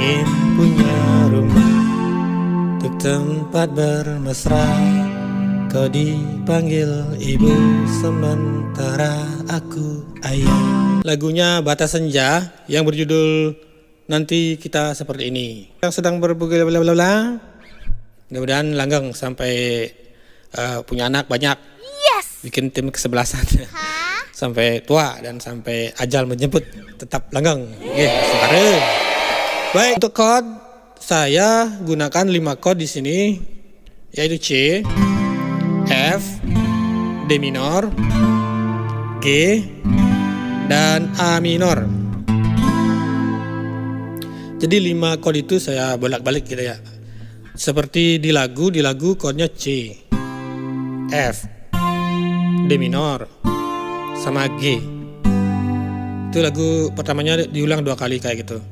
ingin punya rumah untuk tempat bermesra. Kau dipanggil ibu sementara aku ayah. Lagunya Bata Senja yang berjudul Nanti Kita Seperti Ini. Yang sedang berbugil bla bla bla, mudah-mudahan langgeng sampai punya anak banyak. Yes. Bikin tim kesebelasan. Sampai tua dan sampai ajal menjemput tetap langgeng. Saudara. Baik, untuk chord saya gunakan 5 chord di sini, yaitu C, F, D minor, G, dan A minor. Jadi 5 chord itu saya bolak-balik gitu ya. Seperti di lagu chordnya C, F, D minor, sama G. Itu lagu pertamanya diulang 2 kali kayak gitu.